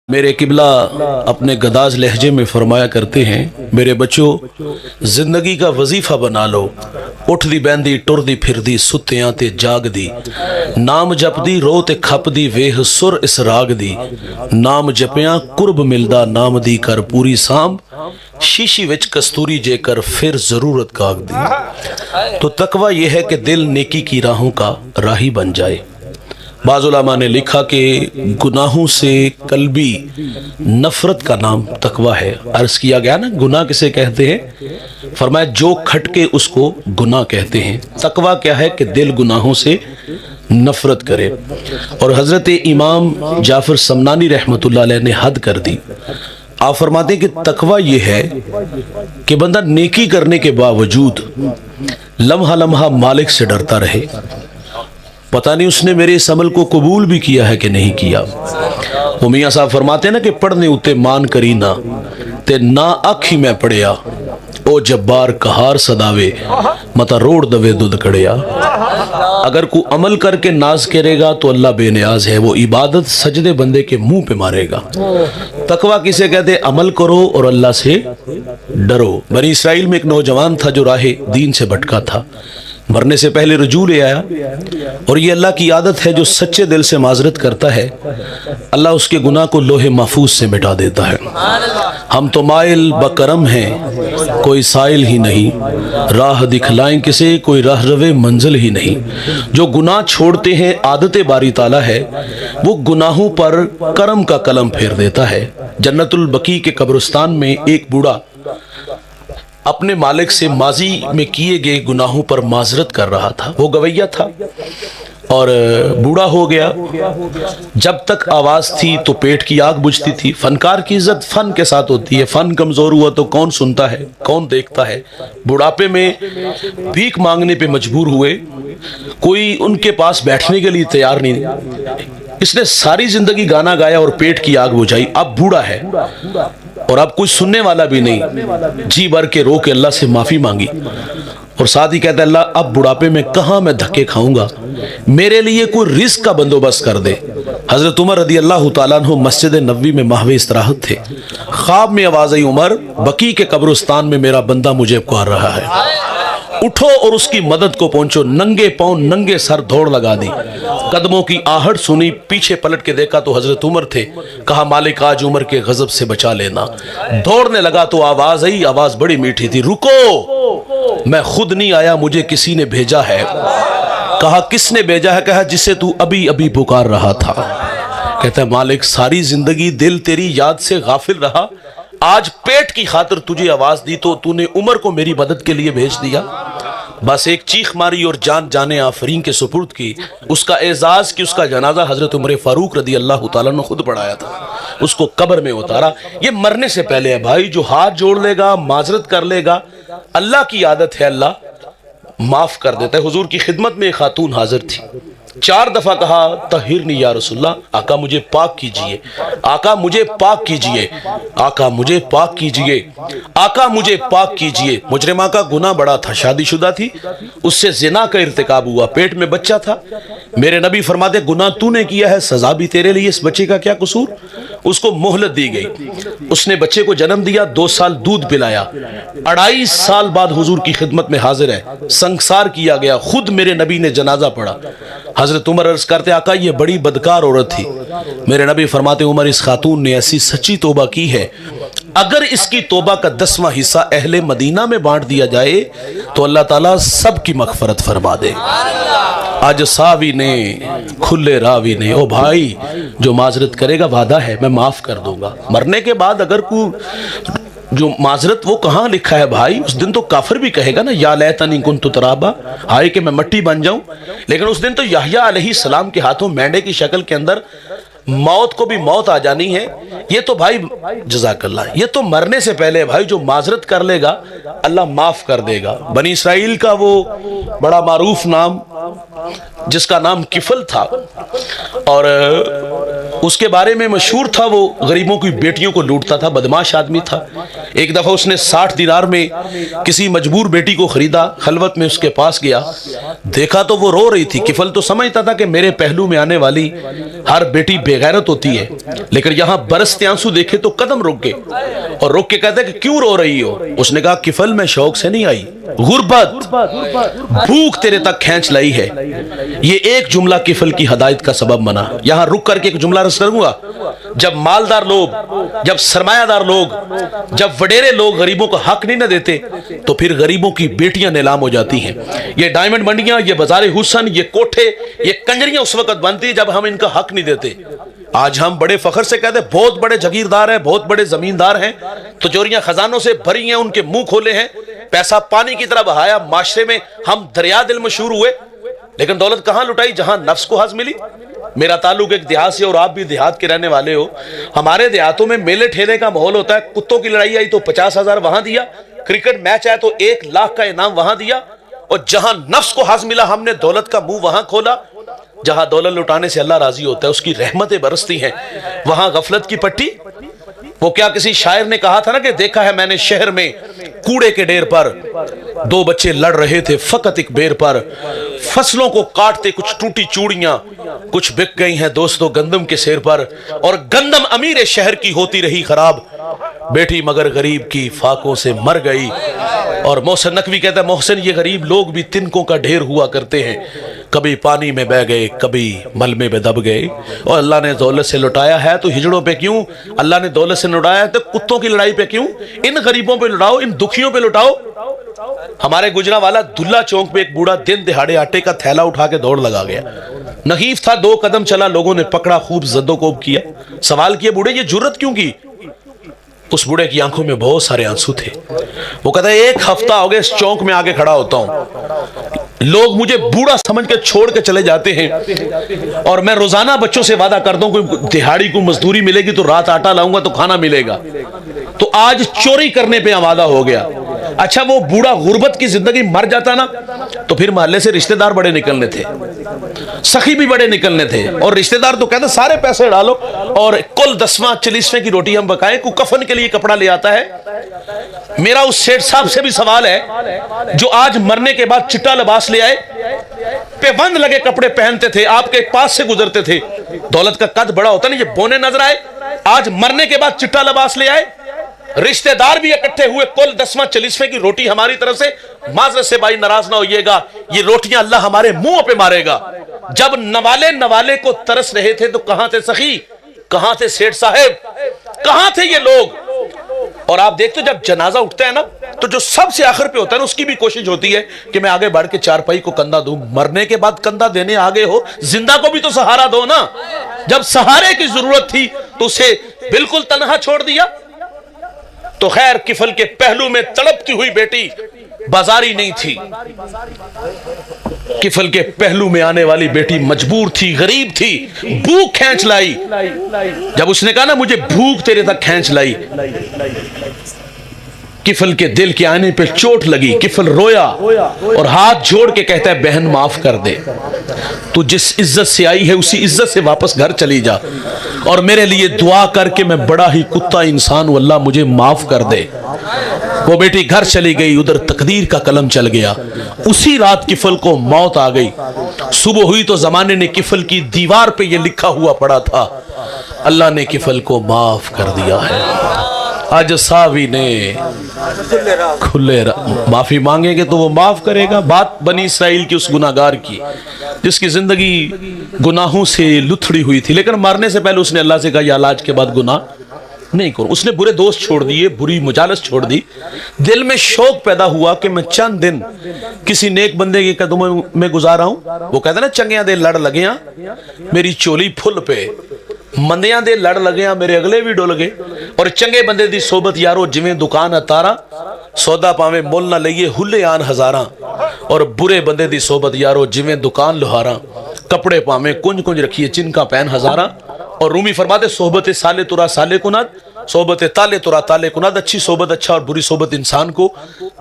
میرے قبلہ اپنے گداز لہجے میں فرمایا کرتے ہیں، میرے بچوں زندگی کا وظیفہ بنا لو، اٹھ دی بہندی ٹر دی پھر دی ستیاں تے جاگ دی، نام جپ دی رو تے کھپ دی ویہ سر اس راگ دی، نام جپیاں قرب ملدا نام دی کر پوری سام، شیشی وچ کستوری جے کر پھر ضرورت کاغ دی۔ تو تقوی یہ ہے کہ دل نیکی کی راہوں کا راہی بن جائے۔ بعض علماء نے لکھا کہ گناہوں سے قلبی نفرت کا نام تقوی ہے۔ عرض کیا گیا نا گناہ کسے کہتے ہیں؟ فرمایا جو کھٹکے اس کو گناہ کہتے ہیں۔ تقوی کیا ہے کہ دل گناہوں سے نفرت کرے۔ اور حضرت امام جعفر سمنانی رحمۃ اللہ علیہ نے حد کر دی۔ آپ فرماتے ہیں کہ تقوی یہ ہے کہ بندہ نیکی کرنے کے باوجود لمحہ لمحہ مالک سے ڈرتا رہے، پتہ نہیں اس نے میرے اس عمل کو قبول بھی کیا ہے کہ نہیں کیا۔ وہ میاں صاحب فرماتے ہیں نا کہ پڑھنے اتے مان کری نہ تے نہ آکھی میں پڑھیا، او جبار کہار صداوے متا روڑ دوے دودھ کڑیا۔ اگر کوئی عمل کر کے ناز کرے گا تو اللہ بے نیاز ہے، وہ عبادت سجدے بندے کے منہ پہ مارے گا۔ تقوی کسے کہتے؟ عمل کرو اور اللہ سے ڈرو۔ بنی اسرائیل میں ایک نوجوان تھا جو راہ دین سے بھٹکا تھا، مرنے سے پہلے رجوع لے آیا، اور یہ اللہ کی عادت ہے جو سچے دل سے معذرت کرتا ہے اللہ اس کے گناہ کو لوح محفوظ سے مٹا دیتا ہے۔ ہم تو مائل بکرم ہیں کوئی سائل ہی نہیں، راہ دکھلائیں کسے کوئی راہ روے منزل ہی نہیں۔ جو گناہ چھوڑتے ہیں عادت باری تعالیٰ ہے، وہ گناہوں پر کرم کا قلم پھیر دیتا ہے۔ جنت البقیع کے قبرستان میں ایک بوڑھا اپنے مالک سے ماضی میں کیے گئے گناہوں پر معذرت کر رہا تھا۔ وہ گویہ تھا اور بوڑھا ہو گیا۔ جب تک آواز تھی تو پیٹ کی آگ بجھتی تھی۔ فنکار کی عزت فن کے ساتھ ہوتی ہے، فن کمزور ہوا تو کون سنتا ہے، کون دیکھتا ہے۔ بڑھاپے میں بھیک مانگنے پہ مجبور ہوئے، کوئی ان کے پاس بیٹھنے کے لیے تیار نہیں۔ اس نے ساری زندگی گانا گایا اور پیٹ کی آگ بجھائی۔ اب بوڑھا ہے اور اب کوئی سننے والا بھی نہیں، جی بھر کے رو کے اللہ سے معافی مانگی، اور ساتھ ہی کہتا ہے اللہ اب بڑھاپے میں کہاں میں دھکے کھاؤں گا، میرے لیے کوئی رزق کا بندوبست کر دے۔ حضرت عمر رضی اللہ تعالیٰ عنہ مسجد نبوی میں محو استراحت تھے۔ خواب میں آواز آئی عمر بقیع کے قبرستان میں میرا بندہ مجھے پکار رہا ہے، اٹھو اور اس کی مدد کو پہنچو۔ ننگے پاؤں ننگے سر دوڑ لگا دی، قدموں کی آہٹ سنی، پیچھے پلٹ کے دیکھا تو حضرت عمر تھے۔ کہا مالک آج عمر کے غضب سے بچا لینا۔ دوڑنے لگا تو آواز آئی، آواز بڑی میٹھی تھی، رکو میں خود نہیں آیا مجھے کسی نے بھیجا ہے۔ کہا کس نے بھیجا ہے؟ کہا جسے تو ابھی ابھی پکار رہا تھا۔ کہتا ہے مالک ساری زندگی دل تیری یاد سے غافل رہا، آج پیٹ کی خاطر تجھے آواز دی تو تو نے عمر کو میری مدد کے لیے بھیج دیا۔ بس ایک چیخ ماری اور جان جانے آفرین کے سپرد کی۔ اس کا اعزاز کی اس کا جنازہ حضرت عمر فاروق رضی اللہ تعالیٰ نے خود پڑھایا تھا، اس کو قبر میں اتارا۔ یہ مرنے سے پہلے ہے بھائی، جو ہاتھ جوڑ لے گا معذرت کر لے گا، اللہ کی عادت ہے اللہ معاف کر دیتا ہے۔ حضور کی خدمت میں ایک خاتون حاضر تھی، 4 دفعہ کہا طہرنی یا رسول اللہ، آقا مجھے پاک کیجئے، آقا مجھے پاک کیجئے، آقا مجھے پاک کیجئے، آقا مجھے پاک کیجئے۔ مجرمہ کا گناہ بڑا تھا، شادی شدہ تھی، اس سے زنا کا ارتکاب ہوا، پیٹ میں بچہ تھا۔ میرے نبی فرماتے گناہ تو نے کیا ہے، سزا بھی تیرے لیے، اس بچے کا کیا قصور؟ اس کو مہلت دی گئی، اس نے بچے کو جنم دیا، 2 سال دودھ پلایا، 2.5 سال بعد حضور کی خدمت میں حاضر ہے، سنگسار کیا گیا، خود میرے نبی نے جنازہ پڑھا۔ حضرت عمر عرض کرتے آقا یہ بڑی بدکار عورت تھی۔ میرے نبی فرماتے عمر اس خاتون نے ایسی سچی توبہ کی ہے، اگر اس کی توبہ کا 10واں حصہ اہل مدینہ میں بانٹ دیا جائے تو اللہ تعالیٰ سب کی مغفرت فرما دے۔ آج ساوی نے کھلے راوی نے، او بھائی جو معذرت کرے گا وعدہ ہے میں معاف کر دوں گا۔ مرنے کے بعد اگر کوئی جو معذرت وہ کہاں لکھا ہے بھائی، اس دن تو کافر بھی کہے گا نا یا لیتنی کنت ترابا، ہائے کہ میں مٹی بن جاؤں۔ لیکن اس دن تو یحییٰ علیہ السلام کے ہاتھوں مینڈے کی شکل کے اندر موت کو بھی موت آ جانی ہے۔ یہ تو بھائی جزاک اللہ، یہ تو مرنے سے پہلے بھائی جو معذرت کر لے گا اللہ معاف کر دے گا۔ بنی اسرائیل کا وہ بڑا معروف نام جس کا نام کفل تھا، اور اس کے بارے میں مشہور تھا وہ غریبوں کی بیٹیوں کو لوٹتا تھا، بدماش آدمی تھا۔ ایک دفعہ اس نے 60 دینار میں کسی مجبور بیٹی کو خریدا، خلوت میں اس کے پاس گیا، دیکھا تو وہ رو رہی تھی۔ کفل تو سمجھتا تھا کہ میرے پہلو میں آنے والی ہر بیٹی बेगैरत होती है, लेकिन यहां बरसते आंसू देखे तो कदम रुक गए और रुक के कहते कि क्यों रो रही हो? उसने कहा किफल मैं शौक से नहीं आई, गुर्बत भूख तेरे तक खींच लाई है। ये एक जुमला किफल की हदायत का सबब बना। यहां रुक करके एक जुमला रस करूंगा, जब मालदार लोग, जब सरमायादार लोग, जब वडेरे लोग गरीबों को हक नहीं न देते तो फिर गरीबों की बेटियां नीलाम हो जाती हैं। ये डायमंड मंडियां, ये बाजार हुसन, ये कोठे, ये कंजरियां उस वक्त बनती है जब हम इनका हक नहीं देते। आज हम बड़े फखर से कहते हैं बहुत बड़े जागीरदार हैं, बहुत बड़े जमींदार हैं, तिजोरियां खजानों से भरी हैं, उनके मुंह खोले हैं, पैसा पानी की तरह बहाया, माशरे में हम दरिया दिल मशहूर हुए, लेकिन दौलत कहां लुटाई? जहां नफ्स को हज मिली। मेरा ताल्लुक एक देहात से, और आप भी देहात के रहने वाले हो। हमारे देहातों में मेले ठेले का माहौल होता है, कुत्तों की लड़ाई आई तो 50,000 वहां दिया, क्रिकेट मैच आया तो 1 लाख का इनाम वहां दिया, और जहां नफ्स को हज मिला हमने दौलत का मुंह वहां खोला। जहां दौलत लुटाने से अल्लाह राजी होता है, उसकी रहमतें बरसती हैं, वहां गफलत की पट्टी। वो क्या किसी शायर ने कहा था ना कि देखा है मैंने शहर में कूड़े के ढेर पर 2 बच्चे लड़ रहे थे फकत एक बेर पर, फसलों को काटते कुछ टूटी चूड़ियां, कुछ बिक गई हैं दोस्तों गंदम के सेर पर, और गंदम अमीर शहर की होती रही खराब, बेटी मगर गरीब की फाकों से मर गई। और मोहसिन नकवी कहता है मोहसिन ये गरीब लोग भी तिनकों का ढेर हुआ करते हैं, कभी पानी में बह गए, कभी मलमे में दब गए, और अल्लाह ने दौलत से लुटाया है तो हिजड़ों पे क्यों? अल्लाह ने दौलत से लुटाया है तो कुत्तों की लड़ाई पे क्यों? इन गरीबों पे लुटाओ, इन दुखियों पे लुटाओ। हमारे गुजरावाला दुल्ला चौक पे एक बूढ़ा दिन दिहाड़े आटे का थैला उठा के दौड़ लगा गया। नहीफ था, 2 कदम चला, लोगों ने पकड़ा, खूब जद्दोकोब किया, सवाल किया बूढ़े ये जुर्रत क्यों की? उस बूढ़े की आंखों में बहुत सारे आंसू थे। वो कहता है 1 हफ्ता हो गया इस चौक में आगे खड़ा होता हूं, लोग मुझे बूढ़ा समझ के छोड़ के चले जाते हैं, और मैं रोजाना बच्चों से वादा करता हूं कोई दिहाड़ी को मजदूरी मिलेगी तो रात आटा लाऊंगा तो खाना मिलेगा, तो आज चोरी करने पे वादा हो गया। अच्छा वो बूढ़ा गुर्बत की जिंदगी मर जाता ना तो फिर मोहल्ले से रिश्तेदार बड़े निकलने थे, सखी भी बड़े निकलने थे, और रिश्तेदार तो कहते सारे पैसे डालो और कुल 10वां 40वें की रोटी हम पकाएं, को कफन के लिए कपड़ा ले आता है। मेरा उस सेठ साहब से भी सवाल है जो आज मरने के बाद चिट्टा लिबास ले आए, पेबंद लगे कपड़े पहनते थे, आपके पास से गुजरते थे, दौलत का कद बड़ा होता नहीं, ये बोने नजर आए, आज मरने के बाद चिट्टा लिबास ले आए, रिश्तेदार भी इकट्ठे हुए, कुल 10वां 40वें की रोटी हमारी तरफ से, माजरत से भाई नाराज ना होइएगा, ये रोटियां अल्लाह हमारे मुंह पे मारेगा। जब नवाले को तरस रहे थे तो कहां थे सखी, कहां थे सेठ साहब, कहां थे ये लोग? और आप देखते हो जब जनाजा उठता है ना तो जो सबसे आखिर पे होता है ना उसकी भी कोशिश होती है कि मैं आगे बढ़ के चारपाई को कंधा दूं। मरने के बाद कंधा देने आगे हो, जिंदा को भी तो सहारा दो ना। जब सहारे की जरूरत थी तो उसे बिल्कुल तन्हा छोड़ दिया। तो खैर किफल के पहलू में तड़पती हुई बेटी बाजारी नहीं थी, किफल के पहलू में आने वाली बेटी मजबूर थी, गरीब थी, भूख खींच लाई। जब उसने कहा ना मुझे भूख तेरे तक खींच लाई, किफल के दिल के आने पे चोट लगी, किफल रोया और हाथ जोड़ के कहता है बहन माफ कर दे, तू जिस इज्जत से आई है उसी इज्जत से वापस घर चली जा, और मेरे लिए दुआ करके मैं बड़ा ही कुत्ता इंसान हूं, अल्लाह मुझे माफ कर दे। वो बेटी घर चली गई, उधर तकदीर का कलम चल गया। उसी रात किफल को मौत आ गई। सुबह हुई तो जमाने ने किफल की दीवार पे ये लिखा हुआ पड़ा था, अल्लाह ने किफल को माफ कर दिया है। आज सावी ने खुले माफी मांगेंगे तो वो माफ करेगा। बात बनी इसराइल की उस गुनाहगार की जिसकी जिंदगी गुनाहों से लुथड़ी हुई थी, लेकिन मरने से पहले उसने अल्लाह से कहा या अल्लाह आज के बाद गुनाह नहीं करो। उसने बुरे दोस्त छोड़ दिए, बुरी मुजालस छोड़ दी। दिल में शौक पैदा हुआ कि मैं चंद दिन किसी नेक बंदे के कदमों में गुजारा हूं। वो कहते ना चंगिया दे लड़ लगे मेरी चोली फुल पे, मंदियां दे लड़ लगे मेरे अगले भी डुल गए। और चंगे बंदे दी सोबत यारो जिवें दुकान अतारा, सौदा पावे मुल ना लईए हुले आन हजारा। और बुरे बंदे दी सोबत यारो जिवें दुकान लोहारा, कपड़े पावे कुंज कुंज रखिए चिनका पहन हजारा। और रूमी फरमाते सोहबत साले तुरा साले कुनाद, सोबत ताले तुरा ताले कुनाद, अच्छी सोबत अच्छा और बुरी सोबत इंसान को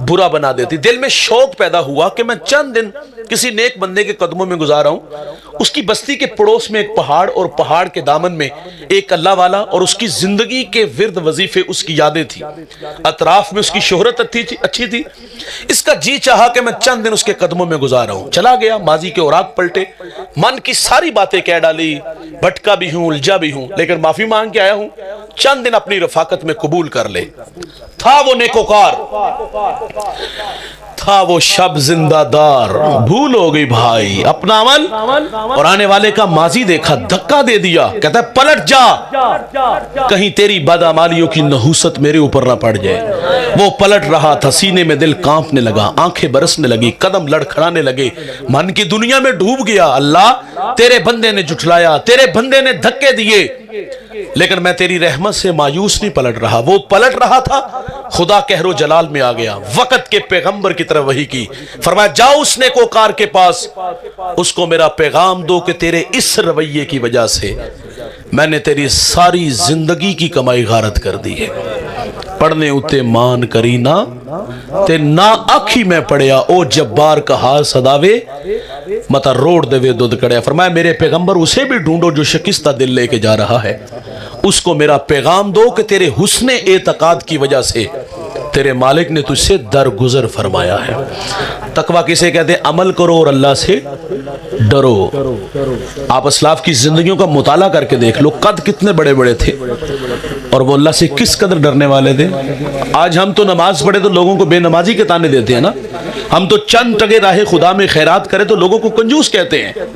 बुरा बना देती। दिल में शौक पैदा हुआ कि मैं चंद दिन किसी नेक बंदे के कदमों में गुजारा हूं। उसकी बस्ती के पड़ोस में एक पहाड़, और पहाड़ के दामन में एक अल्लाह वाला, और उसकी जिंदगी के विर्द वजीफे, उसकी यादें थी, अतराफ में उसकी शोहरत अच्छी थी। इसका जी चाहा कि मैं चंद दिन उसके कदमों में गुजारा हूं। चला गया, माजी के औराक पलटे, मन की सारी बातें कह डाली, भटका भी हूं, उलझा भी हूं, लेकिन माफी मांग के आया हूं, चंद दिन अपनी रफाकत में कबूल कर ले। था वो नेकोकार, था वो शब जिंदादार, भूल हो गई भाई अपना अमल और आने वाले का माजी देखा, धक्का दे दिया, कहता है पलट जा, कहीं तेरी बदअमालियों की नहूसत मेरे ऊपर ना पड़ जाए। वो पलट रहा था, सीने में दिल कांपने लगा, आंखें बरसने लगी, कदम लड़खड़ाने लगे, मन की दुनिया में डूब गया। अल्लाह तेरे बंदे ने जुठलाया, तेरे बंदे ने धक्के दिए, लेकिन मैं तेरी रहमत से मायूस नहीं पलट रहा। वो पलट रहा था, खुदा कहरो जलाल में आ गया, वक्त के पैगंबर की तरफ वही की, फरमाया जाओ उस नेकोकार के पास, उसको मेरा पैगाम दो कि तेरे इस रवैये की वजह से मैंने तेरी सारी जिंदगी की कमाई गारत कर दी है। पढ़ने उते मान करी ना ते ना आखी में पढ़िया, ओ जब्बार कहा सदावे मता रोड देवे दुध कड़िया। फरमाया मेरे पैगंबर उसे भी ढूंढो जो शिकस्ता दिल लेके जा रहा है, उसको मेरा पैगाम दो कि तेरे हुस्ने एतकाद की वजह से तेरे मालिक ने तुझसे दरगुजर फरमाया है। तकवा किसे कहते हैं? अमल करो और अल्लाह से डरो। आप असलाफ की जिंदगियों का मुताला करके देख लो, कद कितने बड़े बड़े थे और वो अल्लाह से किस कदर डरने वाले थे। आज हम तो नमाज पढ़े तो लोगों को बेनमाजी के ताने देते हैं ना, हम तो चंद टके राहे खुदा में खैरात करें तो लोगों को कंजूस कहते हैं।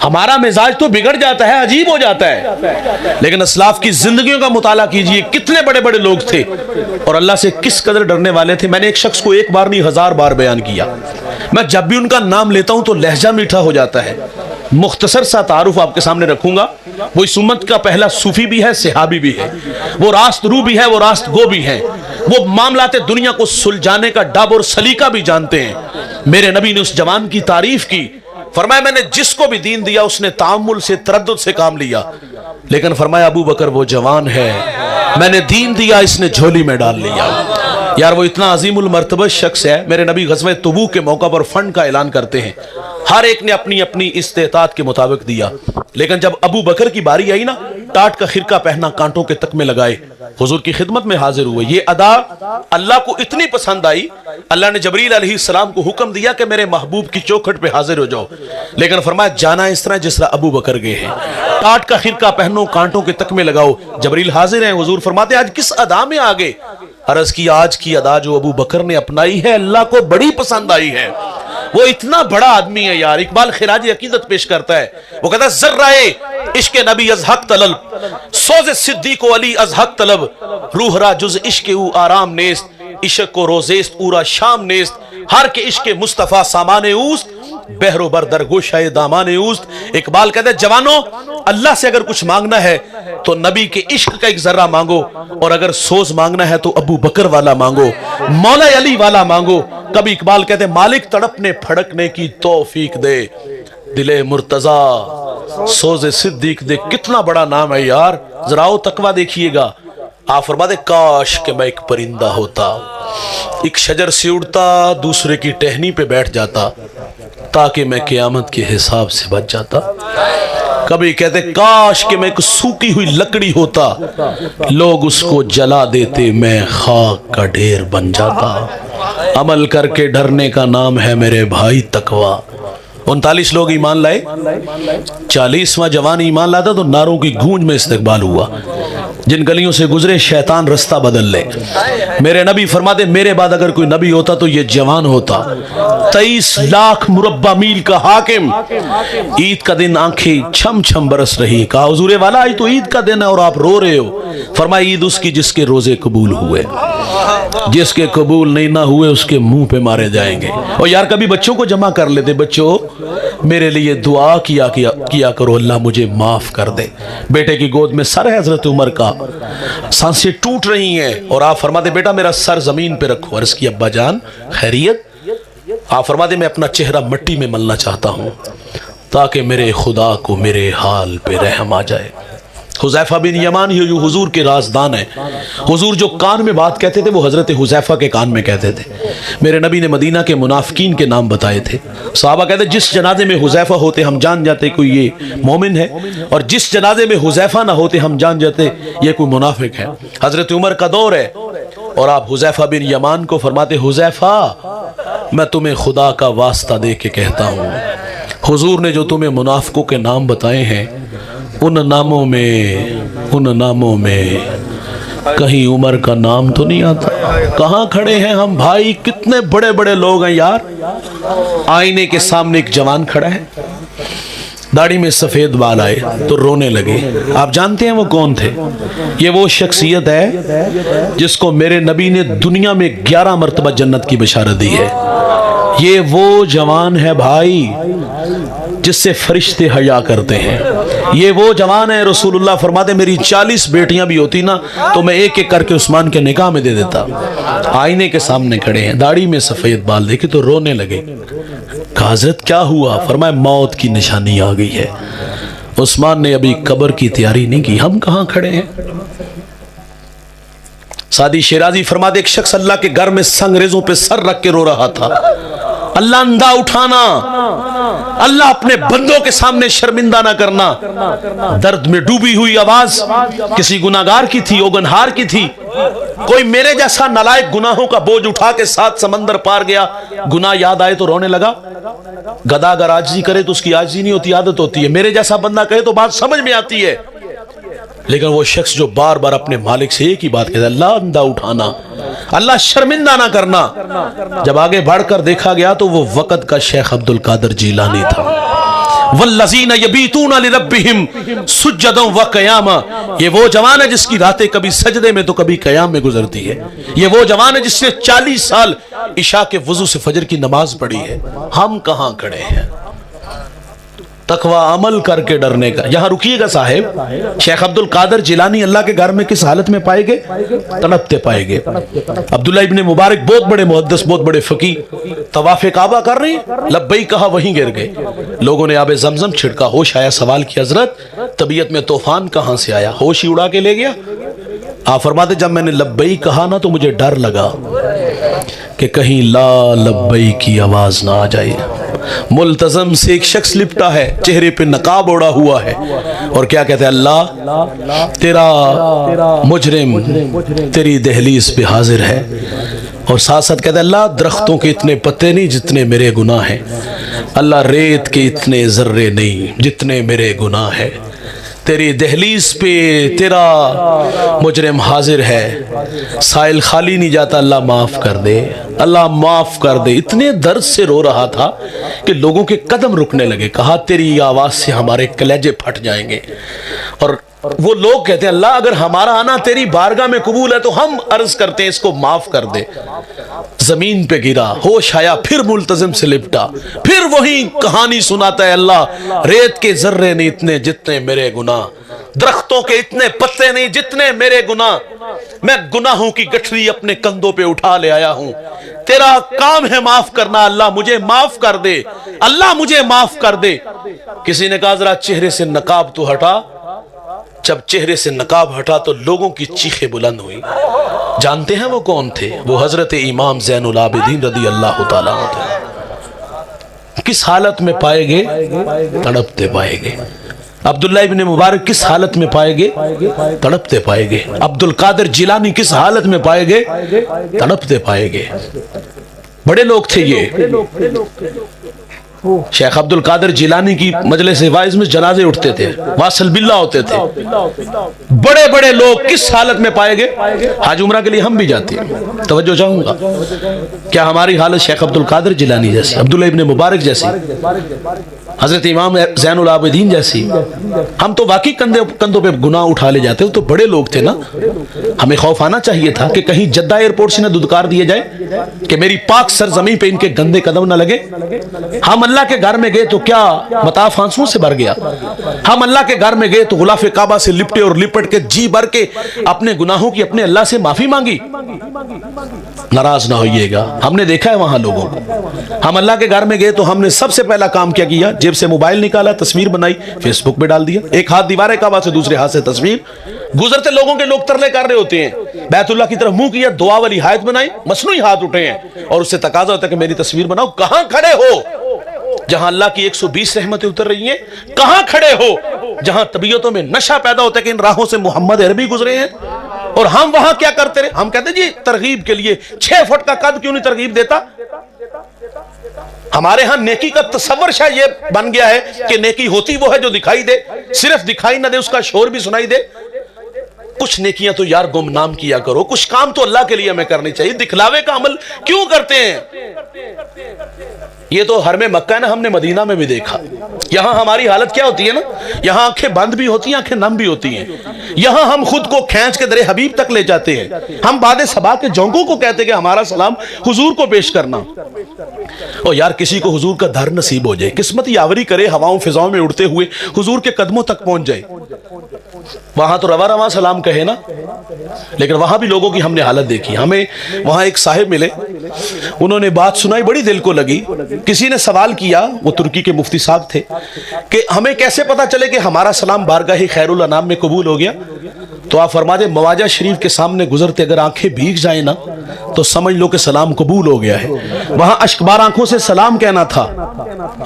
हमारा मिजाज तो बिगड़ जाता है, अजीब हो जाता है। लेकिन असलाफ की जिंदगियों का मुताला कीजिए, कितने बड़े बड़े लोग थे और अल्लाह से किस कदर डरने वाले थे। मैंने एक शख्स को एक बार नहीं 1000 बार बयान किया। मैं जब भी उनका नाम लेता हूं तो लहजा मीठा हो जाता है। मुख्तसर सा तारुफ आपके सामने रखूंगा। वो इस उम्मत का पहला सूफी भी है, सहाबी भी है, वो रास्त रू भी है, वो रास्त गो भी है, वो मामलाते दुनिया को सुलझाने का डब और सलीका भी जानते हैं। मेरे नबी ने उस जवान की तारीफ की, फरमाया मैंने जिसको भी दीन दिया उसने तामुल से, तरद्दुद से काम लिया, लेकिन फरमाया अबू बकर वो जवान है, मैंने दीन दिया इसने झोली में डाल लिया। यार वो इतना अजीमुल मर्तबा शख्स है। मेरे नबी गज़वे तबूक के मौका पर फंड का ऐलान करते हैं, हर एक ने अपनी अपनी इस्तेताअत के मुताबिक दिया, लेकिन जब अबू बकर की बारी आई ना, टाट का खिरका पहना, कांटों के तकमे लगाए, हुजूर की खिदमत में हाजिर हुए। ये अदा अल्लाह को इतनी पसंद आई, अल्लाह ने जबरील अलैहिस्सलाम को हुक्म दिया कि मेरे महबूब की चौखट पे हाजिर हो जाओ, लेकिन फरमाया जाना इस तरह जिस तरह अबू बकर गए हैं, टाट का खिरका पहनो, कांटों के तकमे लगाओ। जबरील हाजिर हैं, हुजूर फरमाते आज किस अदा में आ गए? अर्ज की आज की अदा जो अबू बकर ने अपनाई है अल्लाह को बड़ी पसंद आई है। वो इतना बड़ा आदमी है यार। इकबाल खिराजी अकीदत पेश करता है, वो कहता है जर्राए इश्क नबी अज हक तलब, सोज़े सिद्दीक़ अली अज हक तलब, रूहरा जुज इश्क उ आराम नेस्त, इश्क को रोजेस्त पूरा शाम नेस्त, हर के इश्क मुस्तफा सामाने उस्त, बहरो बरदर गोशाए दामाने उस्त। इकबाल कहते हैं जवानों अल्लाह से अगर कुछ मांगना है तो नबी के इश्क का एक जर्रा मांगो, और अगर सोज मांगना है तो अबू बकर वाला मांगो, मौला अली वाला मांगो। कभी इकबाल कहते हैं मालिक तड़पने फड़कने की तौफीक दे, दिले मुर्तजा सोज़े सिद्दीक दे। कितना बड़ा नाम है यार, जराओ तकवा देखिएगा। आप फरमाते काश कि मैं एक परिंदा होता, एक शजर से उड़ता, दूसरे की टहनी पे बैठ जाता, ताकि मैं क़यामत के हिसाब से बच जाता। कभी कहते काश कि मैं एक सूखी हुई लकड़ी होता, लोग उसको जला देते, मैं खाक का ढेर बन जाता। अमल करके डरने का नाम है मेरे भाई तकवा। 39 लोग ईमान लाए, 40वां जवान ईमान लाता तो नारों की गूंज में इस्तकबाल हुआ। जिन गलियों से गुजरे शैतान रास्ता बदल ले। मेरे नबी फरमाते मेरे बाद अगर कोई नबी होता तो ये जवान होता, 23 लाख मुरब्बा मील का हाकिम। ईद का दिन आंखें छम छम बरस रही। कहा हुजूर वाला आज तो ईद का दिन है और आप रो रहे हो। फरमाया ईद उसकी जिसके रोजे कबूल हुए, जिसके कबूल नहीं ना हुए उसके मुंह पे मारे जाएंगे। और यार कभी बच्चों को जमा कर लेते, बच्चों मेरे लिए दुआ किया करो, अल्लाह मुझे माफ कर दे। बेटे की गोद में सर है हजरत उमर का, सांसें टूट रही हैं और आप फरमाते बेटा मेरा सर जमीन पे रखो। अर्ज की अब्बा जान खैरियत? आप फरमाते मैं अपना चेहरा मिट्टी में मलना चाहता हूं ताकि मेरे खुदा को मेरे हाल पे रहम आ जाए। حذیفہ بن یمان ہی جو حضور کے رازدان ہیں، حضور جو کان میں بات کہتے تھے وہ حضرت حذیفہ کے کان میں کہتے تھے۔ میرے نبی نے مدینہ کے منافقین کے نام بتائے تھے، صحابہ کہتے جس جنازے میں حذیفہ ہوتے ہم جان جاتے کوئی یہ مومن ہے، اور جس جنازے میں حذیفہ نہ ہوتے ہم جان جاتے یہ کوئی منافق ہے۔ حضرت عمر کا دور ہے اور آپ حذیفہ بن یمان کو فرماتے حذیفہ میں تمہیں خدا کا واسطہ دے کے کہتا ہوں، حضور نے جو تمہیں منافقوں کے نام بتائے ہیں ان ناموں میں کہیں عمر کا نام تو نہیں آتا۔ کہاں کھڑے ہیں ہم بھائی، کتنے بڑے بڑے لوگ ہیں یار۔ آئینے کے سامنے ایک جوان کھڑا ہے، داڑھی میں سفید بال آئے تو رونے لگے۔ آپ جانتے ہیں وہ کون تھے؟ یہ وہ شخصیت ہے جس کو میرے نبی نے دنیا میں 11 مرتبہ جنت کی بشارت دی ہے۔ یہ وہ جوان ہے بھائی جس سے فرشتے حیا کرتے ہیں۔ یہ وہ جوان ہے، رسول اللہ فرماتے میری 40 بیٹیاں بھی ہوتی نا تو میں ایک ایک کر کے عثمان کے نکاح میں دے دیتا۔ آئینے کے سامنے کھڑے ہیں، داڑھی میں سفید بال دیکھے تو رونے لگے۔ کہا حضرت کیا ہوا؟ فرمایا موت کی نشانی آ گئی ہے۔ عثمان نے ابھی قبر کی تیاری نہیں کی، ہم کہاں کھڑے ہیں؟ سعدی شیرازی فرماتے ایک شخص اللہ کے گھر میں سنگریزوں پہ سر رکھ کے رو رہا تھا۔ اللہ اندھا اٹھانا، اللہ اپنے بندوں کے سامنے شرمندہ نہ کرنا۔ درد میں ڈوبی ہوئی آواز کسی گناہگار کی تھی، اوگنہار کی تھی۔ کوئی میرے جیسا نالائق گناہوں کا بوجھ اٹھا کے 7 سمندر پار گیا، گناہ یاد آئے تو رونے لگا۔ گدھا اگر عاجزی کرے تو اس کی عاجزی نہیں ہوتی، عادت ہوتی ہے۔ میرے جیسا بندہ کہے تو بات سمجھ میں آتی ہے، لیکن وہ شخص جو بار بار اپنے مالک سے ایک ہی بات کہتا ہے اللہ اندھا اٹھانا، اللہ شرمندہ نہ کرنا۔ جب آگے بڑھ کر دیکھا گیا تو وہ وقت کا شیخ عبد القادر جیلانی تھا۔ والذین یبیتون لربہم سجدا وقیاما، یہ وہ جوان ہے جس کی راتیں کبھی سجدے میں تو کبھی قیام میں گزرتی ہے۔ یہ وہ جوان ہے جس نے 40 سال عشاء کے وضو سے فجر کی نماز پڑھی ہے۔ ہم کہاں کھڑے ہیں؟ تقوی عمل کر کے ڈرنے کا۔ یہاں رکیے گا صاحب، شیخ عبد القادر جیلانی اللہ کے گھر میں کس حالت میں پائے گئے؟ تڑپتے پائے گئے۔ عبداللہ ابن مبارک بہت بڑے محدث، بہت بڑے فقیہ، طواف کعبہ کر رہے ہیں، لبیک کہا وہیں گر گئے۔ لوگوں نے آب زمزم چھڑکا، ہوش آیا، سوال کیا حضرت طبیعت میں طوفان کہاں سے آیا؟ ہوش ہی اڑا کے لے گیا؟ آپ فرماتے جب میں نے لبیک کہا نا تو مجھے ڈر لگا کہ کہیں لا لبیک کی آواز نہ آ جائے۔ ملتزم سے ایک شخص لپٹا ہے، چہرے پہ نقاب اوڑا ہوا ہے، اور کیا کہتے ہیں اللہ تیرا مجرم تیری دہلیز پہ حاضر ہے، اور ساتھ ساتھ کہتے ہیں اللہ درختوں کے اتنے پتے نہیں جتنے میرے گناہ ہیں، اللہ ریت کے اتنے ذرے نہیں جتنے میرے گناہ ہیں، تیری دہلیز پہ تیرا مجرم حاضر ہے، سائل خالی نہیں جاتا، اللہ معاف کر دے، اللہ معاف کر دے۔ اتنے درد سے رو رہا تھا کہ لوگوں کے قدم رکنے لگے۔ کہا تیری آواز سے ہمارے کلیجے پھٹ جائیں گے، اور وہ لوگ کہتے ہیں اللہ اگر ہمارا آنا تیری بارگاہ میں قبول ہے تو ہم عرض کرتے ہیں اس کو معاف کر دے۔ زمین پہ گرا، ہوش آیا، پھر ملتزم سے لپٹا، پھر وہی کہانی سناتا ہے اللہ ریت کے ذرے نہیں اتنے جتنے میرے گناہ، درختوں کے اتنے پتے نہیں جتنے میرے گناہ، میں گناہوں کی گٹھری اپنے کندھوں پہ اٹھا لے آیا ہوں، تیرا کام ہے معاف کرنا، اللہ مجھے معاف کر دے، اللہ مجھے معاف کر دے۔ کسی نے کہا ذرا چہرے سے نقاب تو ہٹا۔ جب چہرے سے نقاب ہٹا تو لوگوں کی چیخیں بلند ہوئی۔ جانتے ہیں وہ کون تھے؟ وہ حضرت امام زین العابدین رضی اللہ تعالیٰ عنہ۔ کس حالت میں پائے گئے؟ تڑپتے پائے گئے۔ عبداللہ ابن مبارک کس حالت میں پائے گئے؟ تڑپتے پائے گئے۔ عبد القادر جیلانی کس حالت میں پائے گئے؟ تڑپتے پائے گئے۔ بڑے لوگ تھے یہ۔ شیخ عبد القادر جیلانی کی مجلس وائز میں جنازے اٹھتے تھے، واصل باللہ ہوتے تھے۔ بڑے بڑے لوگ کس حالت میں پائے گئے؟ حج عمرہ کے لیے ہم بھی جاتے ہیں، توجہ چاہوں گا، کیا ہماری حالت شیخ عبد القادر جیلانی جیسی، عبداللہ ابن مبارک جیسی، حضرت امام زین العابدین جیسی؟ ہم تو واقعی کندھوں پہ گناہ اٹھا لے جاتے، تو بڑے لوگ تھے نا۔ ہمیں خوف آنا چاہیے تھا کہ کہیں جدہ ایئرپورٹ سے نہ دودکار دیے جائے کہ میری پاک سرزمین پہ ان کے گندے قدم نہ لگے۔ ہم اللہ کے گھر میں گئے تو کیا مطاف آنسوؤں سے بھر گیا؟ ہم اللہ کے گھر میں گئے تو غلاف کعبہ سے لپٹے اور لپٹ کے جی بھر کے اپنے گناہوں کی اپنے اللہ سے معافی مانگی؟ नाराज ना होइए गया। हमने देखा है वहां लोगों को। हम अल्लाह के घर में गए तो हमने सबसे पहला काम क्या किया, जेब से मोबाइल निकाला, तस्वीर बनाई, फेसबुक पे डाल दिया। एक हाथ दीवार काबा से दूसरे हाथ से तस्वीर, गुजरते लोगों के लोग तरले कर रहे होते हैं, बैतुल्लाह की तरफ मुंह किया, दुआ वाली हायत बनाई, मसनूई हाथ उठे हैं और उससे तकाजा होता है कि मेरी तस्वीर बनाओ। कहां खड़े हो जहां अल्लाह की 120 रहमतें उतर रही हैं? कहां खड़े हो जहां तबीयतों में नशा पैदा होता है कि इन राहों से मोहम्मद अरबी गुजरे हैं? और हम वहां क्या करते रहे? हम कहते जी तरगीब के लिए 6 फुट का कद क्यों नहीं तरगीब देता? हमारे यहां नेकी का तसव्वुर शायद ये बन गया है कि नेकी होती वो है जो दिखाई दे, सिर्फ दिखाई ना दे, उसका शोर भी सुनाई दे। कुछ नेकियां तो यार गुमनाम किया करो, कुछ काम तो अल्लाह के लिए हमें करनी चाहिए। दिखलावे का अमल क्यों करते हैं? ये तो हर में मक्का है ना, हमने मदीना में भी देखा। यहां हमारी हालत क्या होती है ना, यहां आंखें बंद भी होती हैं, आंखें नम भी होती हैं। यहां हम खुद को खींच के दरे हबीब तक ले जाते हैं। हम बादे सबा के जोंकों को कहते हैं कि हमारा सलाम हुजूर को पेश करना। और यार किसी को हुजूर का दर नसीब हो जाए, किस्मत यावरी करे, हवाओं फिजाओं में उड़ते हुए हुजूर के कदमों तक पहुंच जाए, वहां तो रवा रवा सलाम कहे ना। लेकिन वहां भी लोगों की हमने हालत देखी। हमें वहां एक साहिब मिले, उन्होंने बात सुनाई, बड़ी दिल को लगी। किसी ने सवाल किया, वो तुर्की के मुफ्ती साहब थे, कि हमें कैसे पता चले कि हमारा सलाम बारगाह खैरुल अनाम में कबूल हो गया? तो आप फरमा दे, मवाजा शरीफ के सामने गुजरते अगर आंखें भीग जाए ना तो समझ लो कि सलाम कबूल हो गया है। वहां अश्कबार आंखों से सलाम कहना था।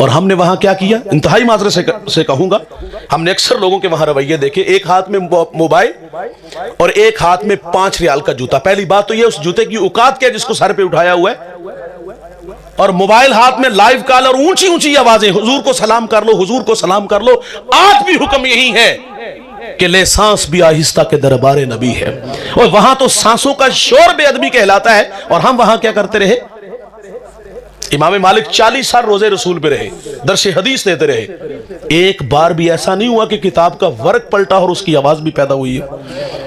और हमने वहां क्या किया, इंतहाई माजरत से कहूंगा, हमने अक्सर लोगों के वहां रवैये देखे, एक हाथ में मोबाइल और एक हाथ में 5 रियाल का जूता। पहली बात तो ये, उस जूते की औकात क्या जिसको सर पे उठाया हुआ है, और मोबाइल हाथ में, लाइव कॉल और ऊंची ऊंची आवाजें, हुजूर को सलाम कर लो, हुजूर को सलाम कर लो। आज भी हुक्म यही है कि ले सांस भी आहिस्ता के दरबारे नबी है। और वहां तो सांसों का शोर बेअदबी कहलाता है, और हम वहां क्या करते रहे? इमाम मालिक 40 साल रोजे रसूल पे रहे, दर्श हदीस देते रहे। एक बार भी ऐसा नहीं हुआ कि किताब का वर्क पलटा और उसकी आवाज भी पैदा हुई है।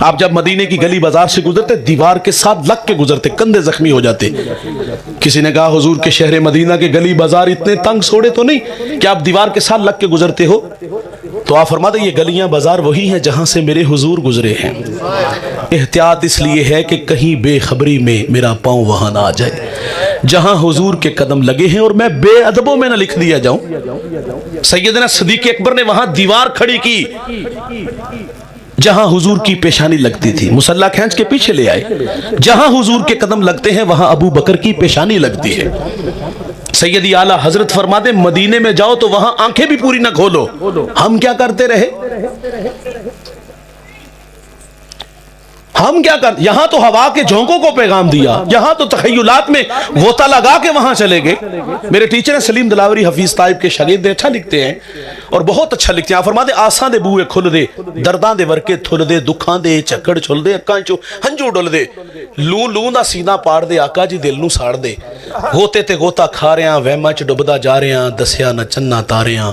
आप जब मदीने की गली बाजार से गुजरते, दीवार के साथ लग के गुजरते, कंधे जख्मी हो जाते। किसी ने कहा, हुजूर के शहर मदीना के गली बाजार इतने तंग सोड़े तो नहीं कि आप दीवार के साथ लग के गुजरते हो? तो आप फरमाते, ये गलियां बाजार वही हैं जहां से मेरे हुजूर गुजरे हैं। एहतियात इसलिए है कि कहीं बेखबरी में मेरा पांव वहां ना आ जाए जहां हुजूर के कदम लगे हैं, और मैं बेअदबों में ना लिख दिया जाऊं। सैयदना सिद्दीक अकबर ने वहां दीवार खड़ी की जहां हुजूर की पेशानी लगती थी, मुसल्ला खींच के पीछे ले आए। जहां हुजूर के कदम लगते हैं वहां अबू बकर की पेशानी लगती है। सैयदी आला हजरत फरमाते, मदीने में जाओ तो वहां आंखें भी पूरी ना खोलो। हम क्या करते रहे? हम क्या कर, यहां तो हवा के झोंकों को पैगाम दिया, यहां तो तखय्युलात में गोता लगा के वहां चले गए। मेरे टीचर हैं सलीम दिलावरी हफीज ताइब के शागिर्द, अच्छा लिखते हैं और बहुत अच्छा लिखते हैं। फरमाते, आसां दे बूए खुल दे, दर्दां दे वर्के थुल दे, दुखां दे झक्कड़ छुल दे, अक्कां चों हंझू डुल दे, लू लू दा सीना पाड़ दे, आका जी दिल नूं साड़ दे। गोते ते गोता खा रिया, वहमां च डुबदा जा रिया, दसिया ना चन्ना तारियां,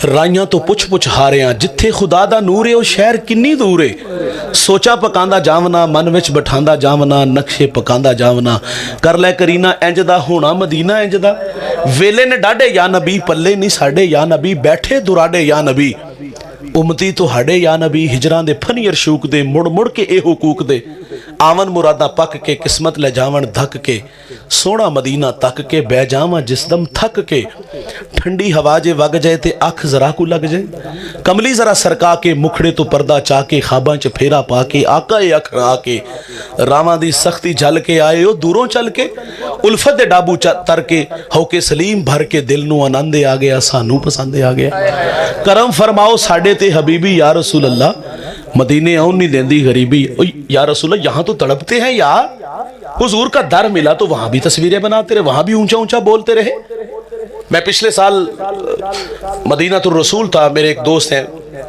राइयां तो पुछ पुछ हारियां, जिथे खुदा दा नूर है ओ शहर किन्नी दूर है। सोचा पकांदा जावना, मन विच बिठांदा जावना, नक्शे पकांदा जावना, कर लै करीना इंज दा, होना मदीना इंज दा। वेले ने डाढे या नबी, पल्ले नहीं साडे या नबी, बैठे दुराडे या नबी, उम्मती तुहाडे या नबी, हिजरां दे फनी अरशूक दे, मुड़ मुड़ के ए हुकूक दे, आवन मुरादा पक के, किस्मत ले जावन धक के, सोना मदीना तक के, बह जावा जिसदम थक के, ठंडी हवा जे वग जाए ते अख जरा को लग जाए, कमली जरा सरका के, मुखड़े तो पर्दा चा के, खाबां च फेरा पा के, आका ए अख रा के, रावां दी सख्ती झल के आए ओ दूरों चल के, उल्फत दे डाबू तर के, होके सलीम भर के, दिल नू आनंद आ गया, सानू पसंद आ गया। करम फरमाओ साडे ते हबीबी या रसूल अल्लाह, मदीने आउन नहीं देंदी गरीबी। या रसूल अल्लाह, यहाँ तो तड़पते हैं यार। हुजूर का दर मिला तो वहां भी तस्वीरें बनाते रहे, वहां भी ऊंचा ऊंचा बोलते रहे। मैं पिछले साल मदीना तो रसूल था, मेरे एक दोस्त हैं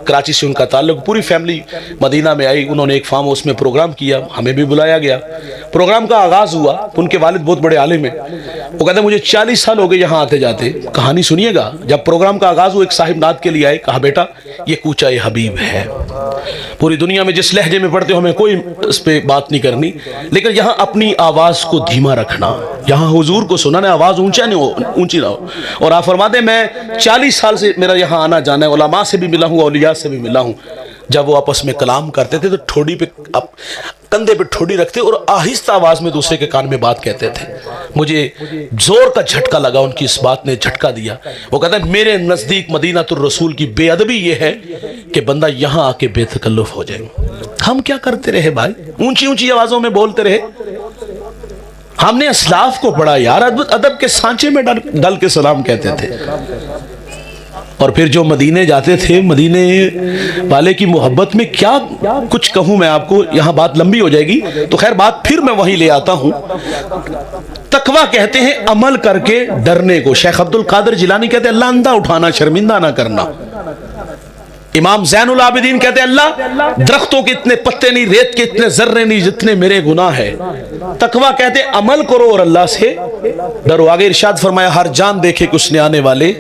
कराची से, उनका ताल्लुक, पूरी फैमिली मदीना में आई। उन्होंने एक फार्म हाउस में प्रोग्राम किया, हमें भी बुलाया गया। प्रोग्राम का आगाज हुआ, उनके वालिद बहुत बड़े आलिम हैं, वो कहते मुझे 40 साल हो गए यहाँ आते जाते। कहानी सुनिएगा, जब प्रोग्राम का आगाज हुआ एक साहिब नात के लिए आए, कहा बेटा ये कूचा ये हबीब है। पूरी दुनिया में जिस लहजे में पढ़ते हो हमें कोई इस पे बात नहीं करनी, लेकिन यहाँ अपनी आवाज को धीमा रखना, यहाँ हुजूर को सुनाना, आवाज ऊंचा नहीं हो, ऊंची ना हो। और आप फरमाते मैं 40 साल से मेरा यहाँ आना जाना है, उलमा से भी मिला हूँ, औलिया से भी मिला हूँ, جب وہ آپس میں کلام کرتے تھے تو ٹھوڑی پہ کندھے پہ ٹھوڑی رکھتے اور آہستہ آواز میں دوسرے کے کان میں بات کہتے تھے. مجھے زور کا جھٹکا لگا, ان کی اس بات نے جھٹکا دیا. وہ کہتا ہے میرے نزدیک مدینہ الرسول کی بے ادبی یہ ہے کہ بندہ یہاں آ کے بے تکلف ہو جائے. ہم کیا کرتے رہے بھائی, اونچی اونچی آوازوں میں بولتے رہے. ہم نے اسلاف کو پڑھا یار, ادب کے سانچے میں ڈل کے سلام کہتے تھے. اور پھر جو مدینے جاتے تھے, مدینے والے کی محبت میں کیا کچھ کہوں میں آپ کو, یہاں بات لمبی ہو جائے گی تو خیر بات پھر میں وہیں لے آتا ہوں. تقویٰ کہتے ہیں عمل کر کے ڈرنے کو. شیخ عبد القادر جیلانی کہتے ہیں اللہ اندھا اٹھانا, شرمندہ نہ کرنا. امام زین العابدین کہتے ہیں اللہ درختوں کے اتنے پتے نہیں, ریت کے اتنے ذرے نہیں جتنے میرے گناہ ہے. تقویٰ کہتے ہیں عمل کرو اور اللہ سے ڈرو. آگے ارشاد فرمایا ہر جان دیکھے کہ اس نے آنے والے